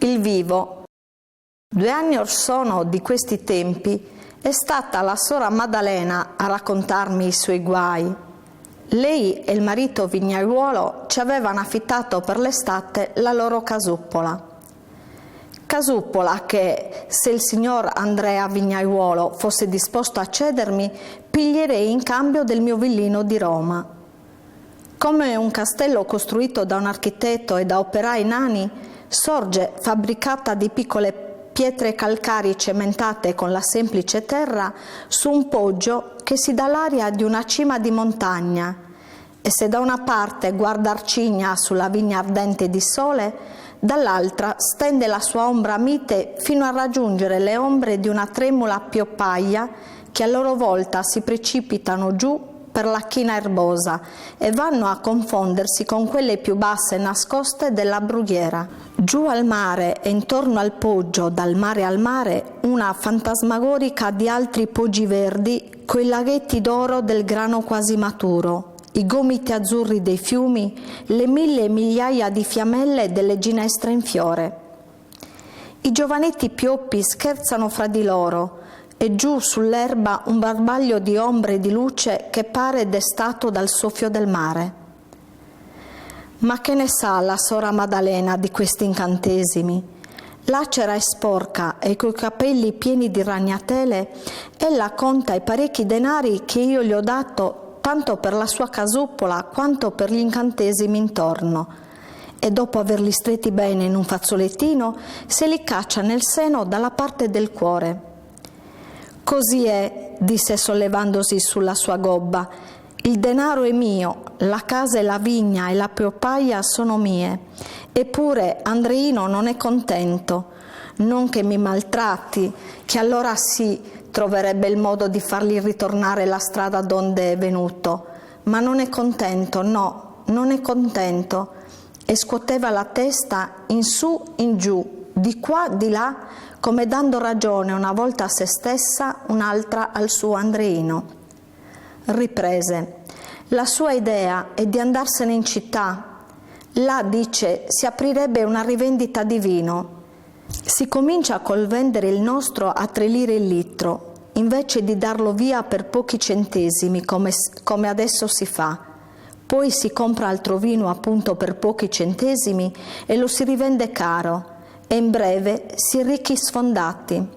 Il vivo. 2 anni or sono di questi tempi è stata la sora Maddalena a raccontarmi i suoi guai. Lei e il marito vignaiuolo ci avevano affittato per l'estate la loro casuppola. Casuppola che, se il signor Andrea Vignaiuolo fosse disposto a cedermi, piglierei in cambio del mio villino di Roma. Come un castello costruito da un architetto e da operai nani, sorge fabbricata di piccole pietre calcaree cementate con la semplice terra su un poggio che si dà l'aria di una cima di montagna, e se da una parte guarda Arcigna sulla vigna ardente di sole, dall'altra stende la sua ombra mite fino a raggiungere le ombre di una tremula pioppaia che a loro volta si precipitano giù per la china erbosa e vanno a confondersi con quelle più basse nascoste della brughiera. Giù al mare e intorno al poggio, dal mare al mare, una fantasmagorica di altri poggi verdi coi laghetti d'oro del grano quasi maturo, i gomiti azzurri dei fiumi, le 1000 migliaia di fiammelle delle ginestre in fiore. I giovanetti pioppi scherzano fra di loro, e giù sull'erba un barbaglio di ombre e di luce che pare destato dal soffio del mare. Ma che ne sa la sora Maddalena di questi incantesimi? Lacera e sporca e coi capelli pieni di ragnatele, ella conta i parecchi denari che io gli ho dato tanto per la sua casuppola quanto per gli incantesimi intorno, e dopo averli stretti bene in un fazzolettino se li caccia nel seno dalla parte del cuore. Così è, disse sollevandosi sulla sua gobba, il denaro è mio, la casa e la vigna e la pioppaia sono mie, eppure Andreino non è contento, non che mi maltratti, che allora sì troverebbe il modo di fargli ritornare la strada donde è venuto, ma non è contento, no, non è contento, e scuoteva la testa in su, in giù, di qua, di là, come dando ragione una volta a se stessa, un'altra al suo Andreino. Riprese. La sua idea è di andarsene in città. Là, dice, si aprirebbe una rivendita di vino. Si comincia col vendere il nostro a 3 lire il litro, invece di darlo via per pochi centesimi, come adesso si fa. Poi si compra altro vino appunto per pochi centesimi e lo si rivende caro, e in breve si è ricchi sfondati.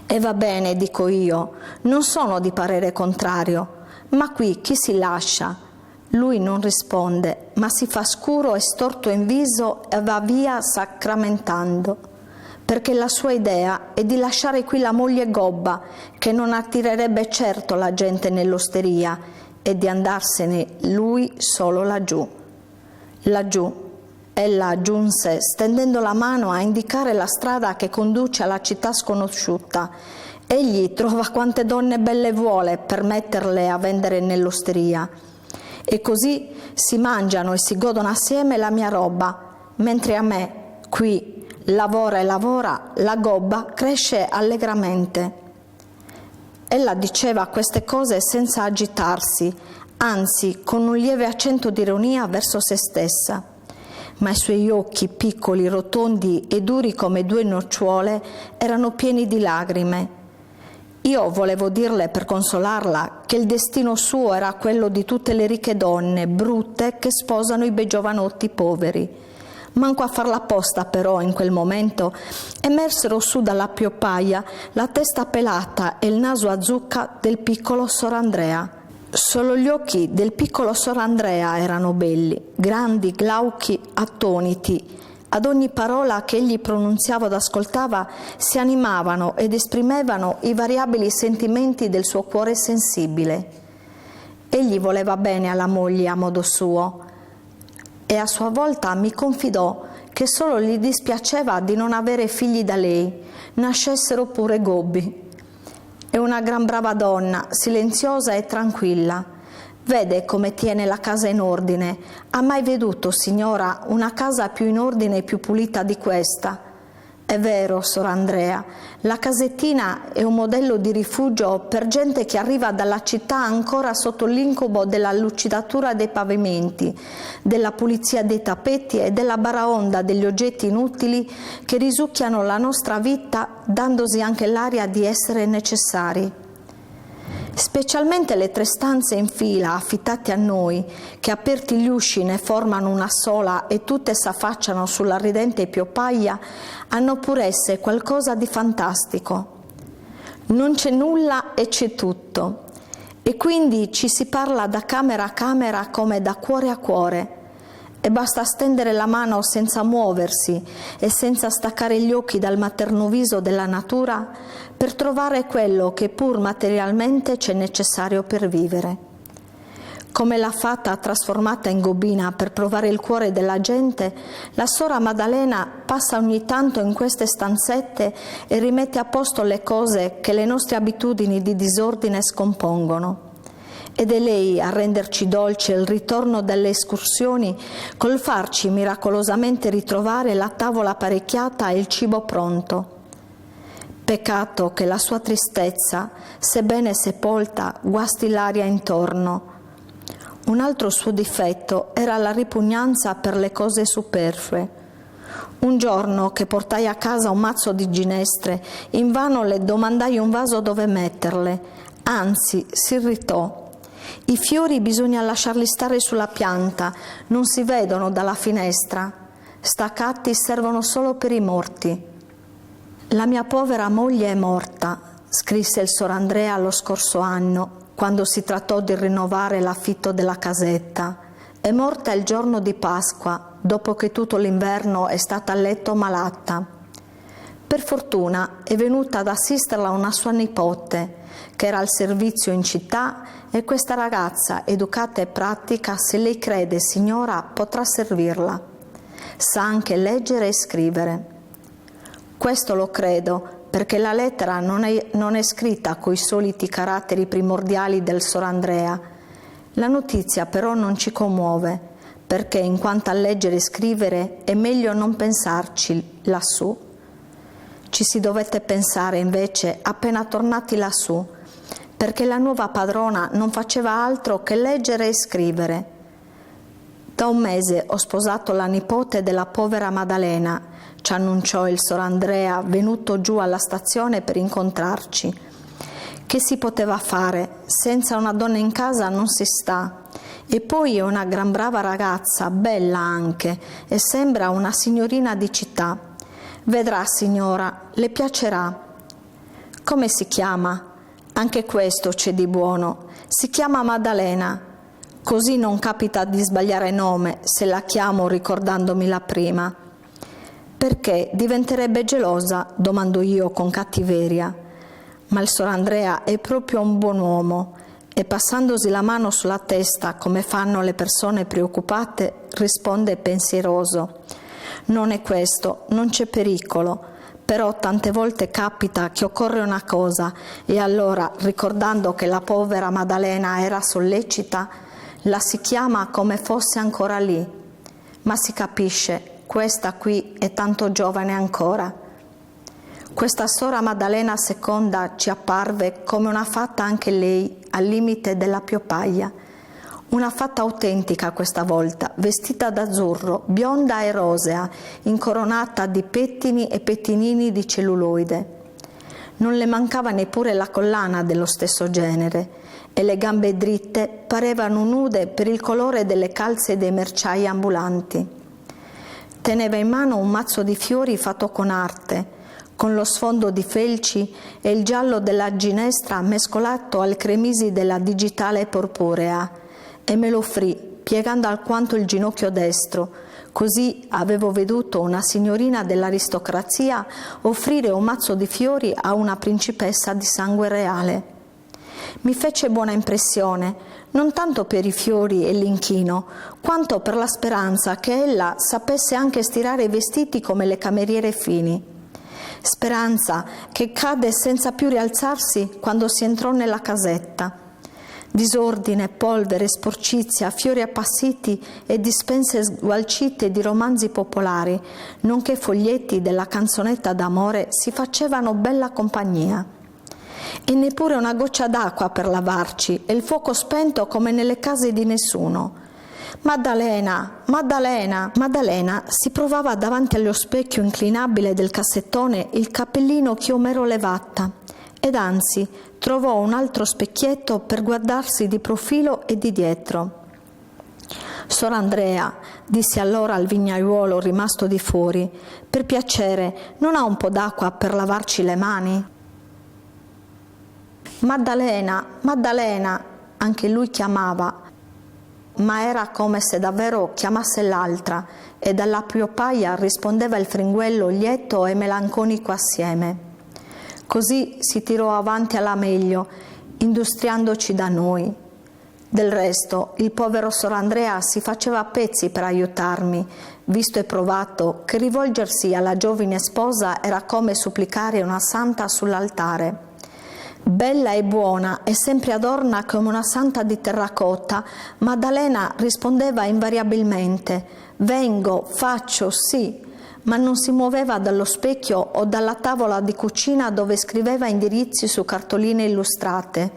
E va bene, dico io, non sono di parere contrario, ma qui chi si lascia? Lui non risponde, ma si fa scuro e storto in viso e va via sacramentando, perché la sua idea è di lasciare qui la moglie gobba, che non attirerebbe certo la gente nell'osteria, e di andarsene lui solo laggiù. Laggiù. Ella aggiunse, stendendo la mano a indicare la strada che conduce alla città sconosciuta. Egli trova quante donne belle vuole per metterle a vendere nell'osteria. E così si mangiano e si godono assieme la mia roba, mentre a me, qui, lavora e lavora, la gobba cresce allegramente. Ella diceva queste cose senza agitarsi, anzi con un lieve accento di ironia verso se stessa. Ma i suoi occhi, piccoli, rotondi e duri come 2 nocciuole, erano pieni di lagrime. Io volevo dirle per consolarla che il destino suo era quello di tutte le ricche donne, brutte, che sposano i bei giovanotti poveri. Manco a farla apposta però in quel momento emersero su dalla pioppaia la testa pelata e il naso a zucca del piccolo Sor Andrea. Solo gli occhi del piccolo Sor Andrea erano belli, grandi, glauchi, attoniti. Ad ogni parola che egli pronunziava ed ascoltava si animavano ed esprimevano i variabili sentimenti del suo cuore sensibile. Egli voleva bene alla moglie a modo suo e a sua volta mi confidò che solo gli dispiaceva di non avere figli da lei, nascessero pure gobbi. È una gran brava donna, silenziosa e tranquilla. Vede come tiene la casa in ordine. Ha mai veduto, signora, una casa più in ordine e più pulita di questa? È vero, Sor Andrea, la casettina è un modello di rifugio per gente che arriva dalla città ancora sotto l'incubo della lucidatura dei pavimenti, della pulizia dei tappeti e della baraonda degli oggetti inutili che risucchiano la nostra vita, dandosi anche l'aria di essere necessari. Specialmente le 3 stanze in fila affittate a noi, che aperti gli usci ne formano una sola e tutte s'affacciano sulla ridente Piopaglia, hanno pur esse qualcosa di fantastico. Non c'è nulla e c'è tutto, e quindi ci si parla da camera a camera come da cuore a cuore, e basta stendere la mano senza muoversi e senza staccare gli occhi dal materno viso della natura per trovare quello che pur materialmente c'è necessario per vivere. Come la fata trasformata in gobina per provare il cuore della gente, la Sora Maddalena passa ogni tanto in queste stanzette e rimette a posto le cose che le nostre abitudini di disordine scompongono. Ed è lei a renderci dolce il ritorno dalle escursioni col farci miracolosamente ritrovare la tavola apparecchiata e il cibo pronto. Peccato che la sua tristezza, sebbene sepolta, guasti l'aria intorno. Un altro suo difetto era la ripugnanza per le cose superflue. Un giorno che portai a casa un mazzo di ginestre, invano le domandai un vaso dove metterle, anzi si irritò. I fiori bisogna lasciarli stare sulla pianta, non si vedono dalla finestra. Staccati servono solo per i morti. La mia povera moglie è morta, scrisse il Sor Andrea lo scorso anno, quando si trattò di rinnovare l'affitto della casetta. È morta il giorno di Pasqua, dopo che tutto l'inverno è stata a letto malata. Per fortuna è venuta ad assisterla una sua nipote, che era al servizio in città, e questa ragazza, educata e pratica, se lei crede signora, potrà servirla. Sa anche leggere e scrivere. Questo lo credo, perché la lettera non è scritta coi soliti caratteri primordiali del Sor Andrea. La notizia però non ci commuove, perché in quanto a leggere e scrivere è meglio non pensarci lassù. Ci si dovette pensare invece appena tornati lassù, perché la nuova padrona non faceva altro che leggere e scrivere. Da un mese ho sposato la nipote della povera Maddalena, ci annunciò il Sor Andrea venuto giù alla stazione per incontrarci. Che si poteva fare? Senza una donna in casa non si sta. E poi è una gran brava ragazza, bella anche, e sembra una signorina di città. Vedrà signora, le piacerà. Come si chiama? Anche questo c'è di buono. Si chiama Maddalena. Così non capita di sbagliare nome se la chiamo ricordandomi la prima. Perché diventerebbe gelosa? Domando io con cattiveria. Ma il Sor Andrea è proprio un buon uomo e passandosi la mano sulla testa come fanno le persone preoccupate risponde pensieroso. Non è questo, non c'è pericolo. Però tante volte capita che occorre una cosa e allora, ricordando che la povera Maddalena era sollecita, la si chiama come fosse ancora lì. Ma si capisce, questa qui è tanto giovane ancora. Questa Sora Maddalena II ci apparve come una fata anche lei al limite della Piopaglia. Una fata autentica questa volta, vestita d'azzurro, bionda e rosea, incoronata di pettini e pettinini di celluloide. Non le mancava neppure la collana dello stesso genere e le gambe dritte parevano nude per il colore delle calze dei merciai ambulanti. Teneva in mano un mazzo di fiori fatto con arte, con lo sfondo di felci e il giallo della ginestra mescolato al cremisi della digitale purpurea, e me lo offrì, piegando alquanto il ginocchio destro. Così avevo veduto una signorina dell'aristocrazia offrire un mazzo di fiori a una principessa di sangue reale. Mi fece buona impressione, non tanto per i fiori e l'inchino, quanto per la speranza che ella sapesse anche stirare i vestiti come le cameriere fini. Speranza che cadde senza più rialzarsi quando si entrò nella casetta. Disordine, polvere, sporcizia, fiori appassiti e dispense sgualcite di romanzi popolari, nonché foglietti della canzonetta d'amore si facevano bella compagnia. E neppure una goccia d'acqua per lavarci, e il fuoco spento come nelle case di nessuno. Maddalena, Maddalena! Maddalena si provava davanti allo specchio inclinabile del cassettone il cappellino che Omero levatta, ed anzi trovò un altro specchietto per guardarsi di profilo e di dietro. Sor Andrea, disse allora al vignaiuolo rimasto di fuori, per piacere, non ha un po' d'acqua per lavarci le mani? Maddalena, Maddalena, anche lui chiamava, ma era come se davvero chiamasse l'altra, e dalla pioppaia rispondeva il fringuello lieto e melanconico assieme. Così si tirò avanti alla meglio, industriandoci da noi. Del resto, il povero Sor Andrea si faceva a pezzi per aiutarmi, visto e provato che rivolgersi alla giovine sposa era come supplicare una santa sull'altare. Bella e buona e sempre adorna come una santa di terracotta, Maddalena rispondeva invariabilmente: «Vengo, faccio, sì», ma non si muoveva dallo specchio o dalla tavola di cucina dove scriveva indirizzi su cartoline illustrate.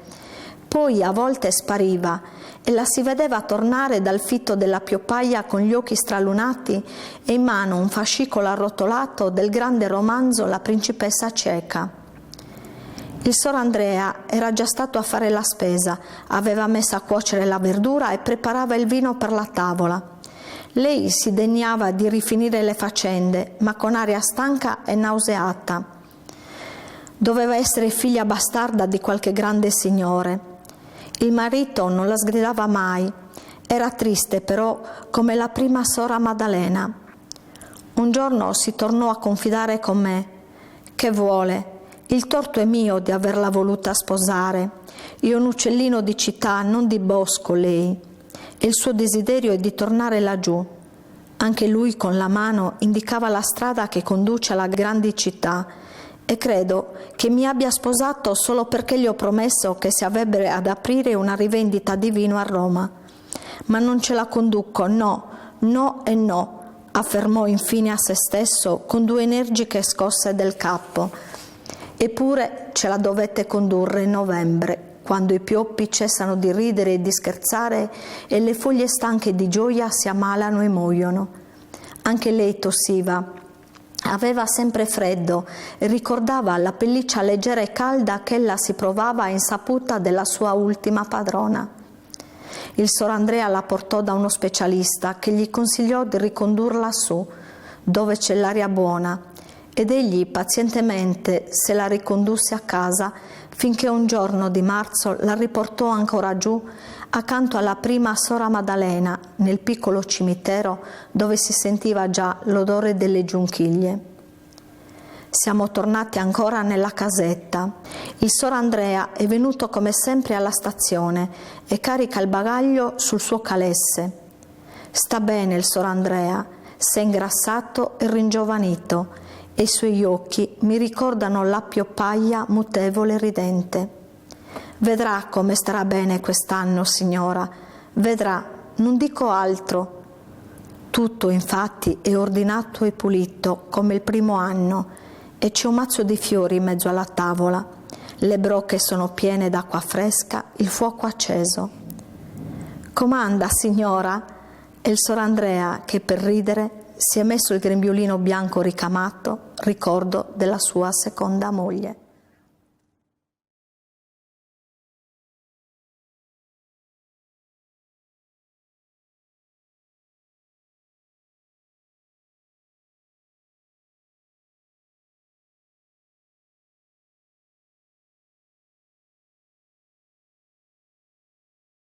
Poi a volte spariva e la si vedeva tornare dal fitto della pioppaia con gli occhi stralunati e in mano un fascicolo arrotolato del grande romanzo La principessa cieca. Il Sor Andrea era già stato a fare la spesa, aveva messo a cuocere la verdura e preparava il vino per la tavola. Lei si degnava di rifinire le faccende, ma con aria stanca e nauseata. Doveva essere figlia bastarda di qualche grande signore. Il marito non la sgridava mai, era triste però come la prima sora Maddalena. Un giorno si tornò a confidare con me. «Che vuole? Il torto è mio di averla voluta sposare. È un uccellino di città, non di bosco lei. E il suo desiderio è di tornare laggiù». Anche lui con la mano indicava la strada che conduce alla grandi città, e credo che mi abbia sposato solo perché gli ho promesso che si avrebbe ad aprire una rivendita di vino a Roma. Ma non ce la conduco, no, no e no, affermò infine a se stesso con due energiche scosse del capo. Eppure ce la dovette condurre in novembre, quando i pioppi cessano di ridere e di scherzare e le foglie stanche di gioia si ammalano e muoiono. Anche lei tossiva, aveva sempre freddo e ricordava la pelliccia leggera e calda che ella si provava a insaputa della sua ultima padrona. Il Sor Andrea la portò da uno specialista che gli consigliò di ricondurla su, dove c'è l'aria buona, ed egli pazientemente se la ricondusse a casa finché un giorno di marzo la riportò ancora giù accanto alla prima sora Maddalena nel piccolo cimitero dove si sentiva già l'odore delle giunchiglie. Siamo tornati ancora nella casetta. Il Sor Andrea è venuto come sempre alla stazione e carica il bagaglio sul suo calesse. Sta bene il Sor Andrea, si è ingrassato e ringiovanito, e i suoi occhi mi ricordano la pioppaia mutevole e ridente. Vedrà come starà bene quest'anno, signora, vedrà, non dico altro. Tutto, infatti, è ordinato e pulito come il primo anno, e c'è un mazzo di fiori in mezzo alla tavola. Le brocche sono piene d'acqua fresca, il fuoco acceso. Comanda, signora? E il Sor Andrea, che per ridere si è messo il grembiulino bianco ricamato, ricordo della sua seconda moglie.